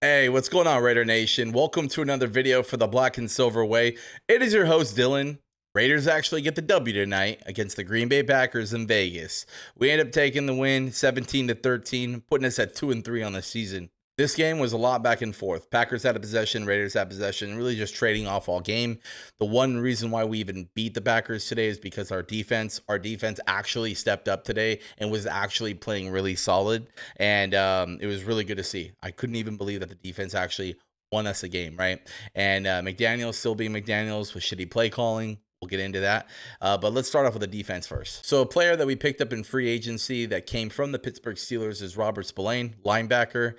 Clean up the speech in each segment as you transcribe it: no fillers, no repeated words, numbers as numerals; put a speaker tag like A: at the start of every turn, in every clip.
A: Hey, what's going on, Raider Nation? Welcome to another video for the Black and Silver Way. It is your host, Dylan. Raiders actually get the W tonight against the Green Bay Packers in Vegas. We end up taking the win 17-13, putting us at 2-3 on the season. This game was a lot back and forth. Packers had a possession, Raiders had possession, really just trading off all game. The one reason why we even beat the Packers today is because our defense actually stepped up today and was actually playing really solid. And it was really good to see. I couldn't even believe that the defense actually won us a game, right? And McDaniels still being McDaniels with shitty play calling. We'll get into that. But let's start off with the defense first. So a player that we picked up in free agency that came from the Pittsburgh Steelers is Robert Spillane, linebacker.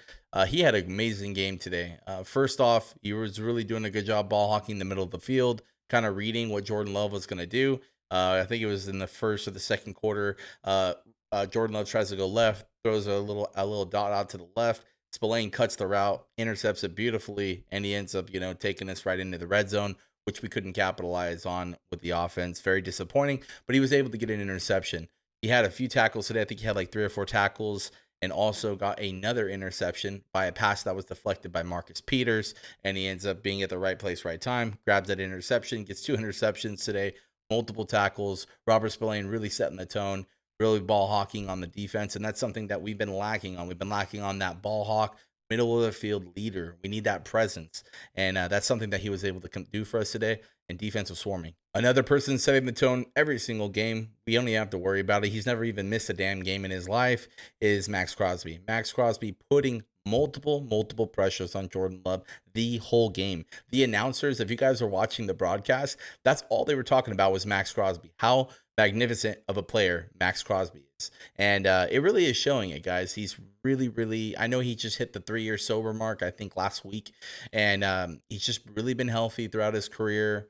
A: He had an amazing game today. First off, he was really doing a good job ball hawking the middle of the field, kind of reading what Jordan Love was going to do. I think it was in the first or the second quarter. Jordan Love tries to go left, throws a little dot out to the left. Spillane cuts the route, intercepts it beautifully, and he ends up, taking us right into the red zone, which we couldn't capitalize on with the offense. Very disappointing, but he was able to get an interception. He had a few tackles today. I think he had like 3 or 4 tackles and also got another interception by a pass that was deflected by Marcus Peters, and he ends up being at the right place, right time, grabs that interception, gets 2 interceptions today, multiple tackles. Robert Spillane really setting the tone, really ball hawking on the defense, and that's something that we've been lacking on. We've been lacking on that ball hawk, middle of the field leader. We need that presence, and that's something that he was able to do for us today. And defense was swarming. Another person setting the tone every single game. We only have to worry about it. He's never even missed a damn game in his life. Is Max Crosby. Max Crosby putting multiple pressures on Jordan Love the whole game. The announcers, if you guys are watching the broadcast, that's all they were talking about was Max Crosby. How magnificent of a player Max Crosby is. And it really is showing it, guys. He's really, I know he just hit the 3-year sober mark, I think last week. And he's just really been healthy throughout his career,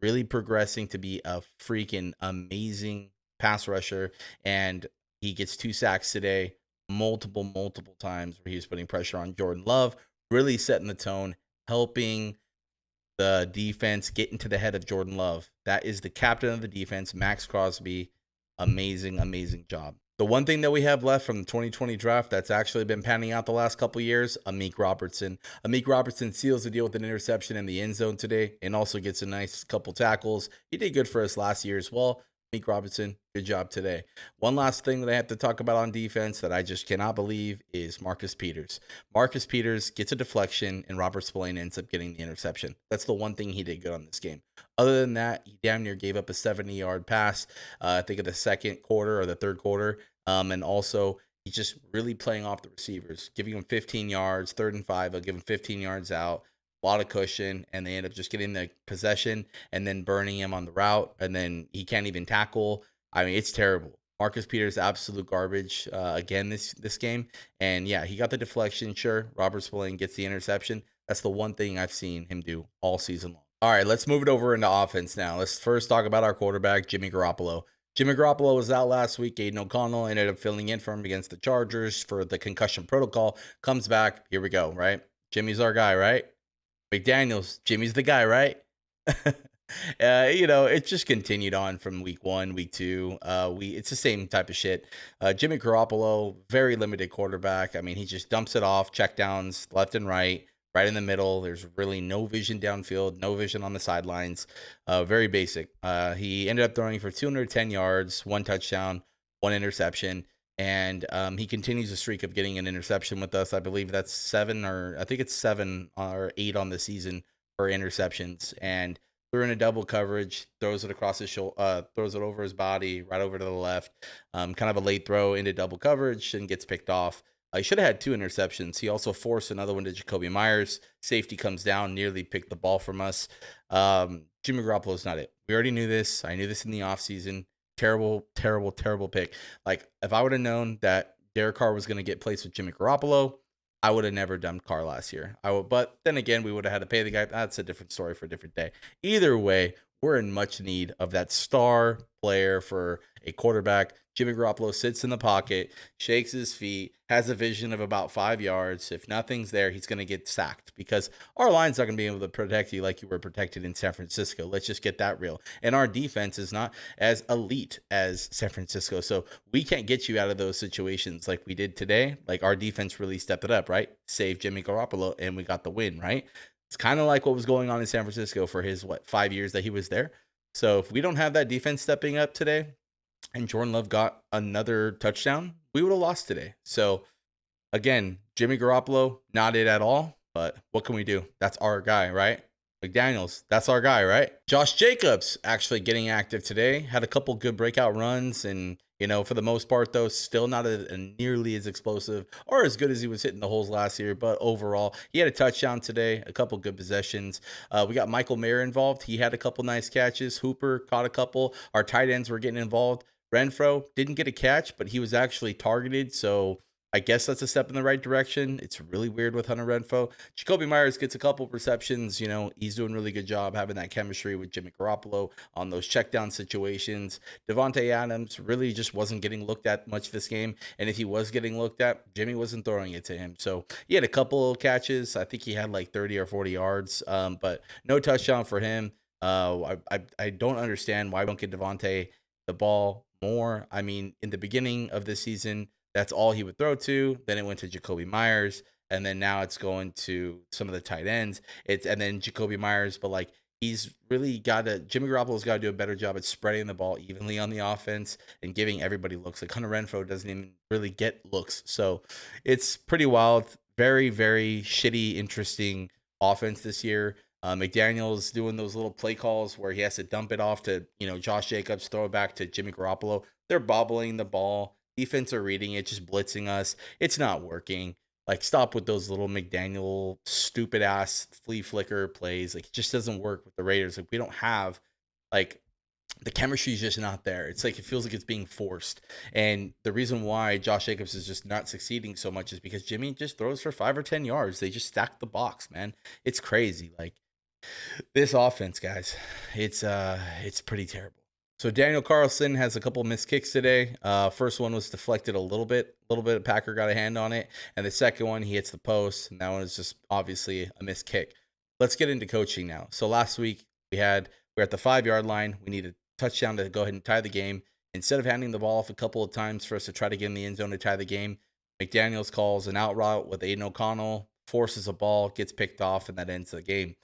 A: really progressing to be a freaking amazing pass rusher. And he gets 2 sacks today, multiple times where he was putting pressure on Jordan Love, really setting the tone, helping the defense get into the head of Jordan Love. That is the captain of the defense, Max Crosby. Amazing job. The one thing that we have left from the 2020 draft that's actually been panning out the last couple years, Amik Robertson. Amik Robertson seals the deal with an interception in the end zone today and also gets a nice couple tackles. He did good for us last year as well. Amik Robertson, good job today. One last thing that I have to talk about on defense that I just cannot believe is Marcus Peters. Marcus Peters gets a deflection and Robert Spillane ends up getting the interception. That's the one thing he did good on this game. Other than that, he damn near gave up a 70-yard pass, I think, in the second quarter or the third quarter. And also, he's just really playing off the receivers, giving them 15 yards, 3rd and 5. They'll give him 15 yards out, a lot of cushion, and they end up just getting the possession and then burning him on the route. And then he can't even tackle. I mean, it's terrible. Marcus Peters, absolute garbage again this game. And yeah, he got the deflection. Sure, Robert Spillane gets the interception. That's the one thing I've seen him do all season long. All right, let's move it over into offense now. Let's first talk about our quarterback, Jimmy Garoppolo. Jimmy Garoppolo was out last week. Aiden O'Connell ended up filling in for him against the Chargers for the concussion protocol. Comes back. Here we go, right? Jimmy's our guy, right? McDaniels, Jimmy's the guy, right? It just continued on from week 1, week 2. It's the same type of shit. Jimmy Garoppolo, very limited quarterback. I mean, he just dumps it off, checkdowns left and right in the middle. There's really no vision downfield, no vision on the sidelines. Very basic. He ended up throwing for 210 yards, 1 touchdown, 1 interception. And he continues a streak of getting an interception with us. I believe that's 7 or 8 on the season for interceptions. And threw in a double coverage, throws it across his shoulder, throws it over his body, right over to the left. Kind of a late throw into double coverage and gets picked off. He should have had 2 interceptions. He also forced another one to Jacoby Myers. Safety comes down, nearly picked the ball from us. Jimmy Garoppolo's not it. We already knew this. I knew this in the offseason. Terrible pick. Like, if I would have known that Derek Carr was going to get placed with Jimmy Garoppolo, I would have never dumped Carr last year. But then again, we would have had to pay the guy. That's a different story for a different day. Either way, we're in much need of that star player for a quarterback. Jimmy Garoppolo sits in the pocket, shakes his feet, has a vision of about 5 yards. If nothing's there, he's going to get sacked because our line's not going to be able to protect you like you were protected in San Francisco. Let's just get that real. And our defense is not as elite as San Francisco. So we can't get you out of those situations like we did today. Like our defense really stepped it up, right? Saved Jimmy Garoppolo and we got the win, right? It's kind of like what was going on in San Francisco for his 5 years that he was there. So if we don't have that defense stepping up today, and Jordan Love got another touchdown, we would have lost today. So again, Jimmy Garoppolo, not it at all, but what can we do? That's our guy, right? McDaniels, that's our guy, right? Josh Jacobs actually getting active today, had a couple good breakout runs, and for the most part, though, still not nearly as explosive or as good as he was hitting the holes last year. But overall, he had a touchdown today, a couple good possessions. We got Michael Mayer involved. He had a couple nice catches. Hooper caught a couple. Our tight ends were getting involved. Renfro didn't get a catch, but he was actually targeted. So I guess that's a step in the right direction. It's really weird with Hunter Renfro. Jacoby Myers gets a couple receptions. He's doing a really good job having that chemistry with Jimmy Garoppolo on those checkdown situations. Devontae Adams really just wasn't getting looked at much this game. And if he was getting looked at, Jimmy wasn't throwing it to him. So he had a couple catches. I think he had like 30 or 40 yards, but no touchdown for him. I don't understand why we don't get Devontae the ball more. I mean, in the beginning of this season, that's all he would throw to. Then it went to Jacoby Myers, and then now it's going to some of the tight ends. And then Jacoby Myers, but like he's really got to. Jimmy Garoppolo's got to do a better job at spreading the ball evenly on the offense and giving everybody looks. Like Hunter Renfro doesn't even really get looks, so it's pretty wild. Very, very shitty, interesting offense this year. McDaniel's doing those little play calls where he has to dump it off to Josh Jacobs, throw it back to Jimmy Garoppolo. They're bobbling the ball. Defense are reading it, just blitzing us. It's not working. Like, stop with those little McDaniel stupid ass flea flicker plays. Like, it just doesn't work with the Raiders. Like, we don't have like the chemistry is just not there. It's like it feels like it's being forced. And the reason why Josh Jacobs is just not succeeding so much is because Jimmy just throws for 5 or 10 yards. They just stack the box, man. It's crazy. Like this offense, guys, it's pretty terrible. So Daniel Carlson has a couple missed kicks today. First one was deflected a little bit. Packer got a hand on it, and the second one he hits the post, and that one is just obviously a missed kick. Let's get into coaching now. So last week we're at the 5-yard line. We need a touchdown to go ahead and tie the game. Instead of handing the ball off a couple of times for us to try to get in the end zone to tie the game, McDaniels calls an out route with Aiden O'Connell, forces a ball, gets picked off, and that ends the game.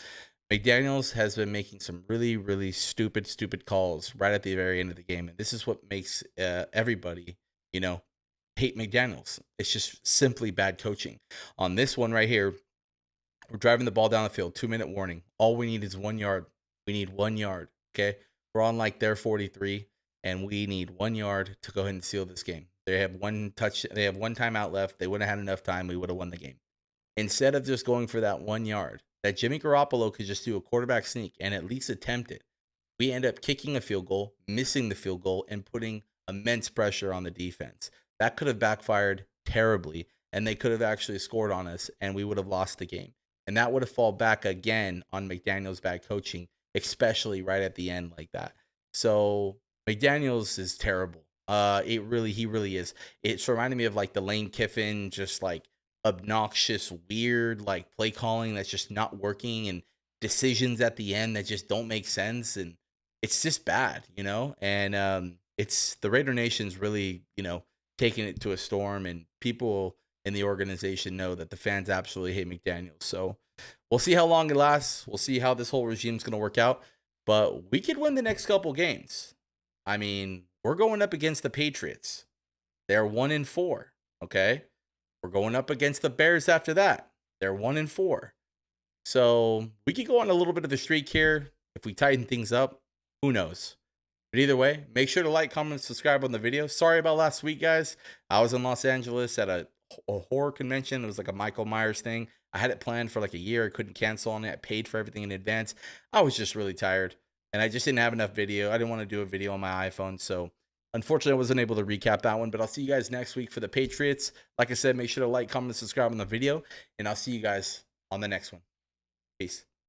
A: McDaniels has been making some really, really stupid calls right at the very end of the game. And this is what makes everybody, hate McDaniels. It's just simply bad coaching. On this one right here, we're driving the ball down the field, 2-minute warning. All we need is 1 yard. We need 1 yard, okay? We're on like their 43, and we need 1 yard to go ahead and seal this game. They have one timeout left. They wouldn't have had enough time. We would have won the game. Instead of just going for that 1 yard, that Jimmy Garoppolo could just do a quarterback sneak and at least attempt it, we end up kicking a field goal, missing the field goal, and putting immense pressure on the defense. That could have backfired terribly, and they could have actually scored on us, and we would have lost the game. And that would have fallen back again on McDaniels' bad coaching, especially right at the end like that. So McDaniels is terrible. He really is. It's reminding me of like the Lane Kiffin, just like obnoxious, weird, like play calling that's just not working and decisions at the end that just don't make sense. And it's just bad, and it's the Raider Nation's really, taking it to a storm, and people in the organization know that the fans absolutely hate McDaniels. So we'll see how long it lasts. We'll see how this whole regime is going to work out, but we could win the next couple games. I mean, we're going up against the Patriots. They're 1-4. Okay. We're going up against the Bears after that. They're 1-4. So we could go on a little bit of a streak here. If we tighten things up, who knows? But either way, make sure to like, comment, subscribe on the video. Sorry about last week, guys. I was in Los Angeles at a horror convention. It was like a Michael Myers thing. I had it planned for like a year. I couldn't cancel on it. I paid for everything in advance. I was just really tired, and I just didn't have enough video. I didn't want to do a video on my iPhone, so unfortunately, I wasn't able to recap that one, but I'll see you guys next week for the Patriots. Like I said, make sure to like, comment, subscribe on the video, and I'll see you guys on the next one. Peace.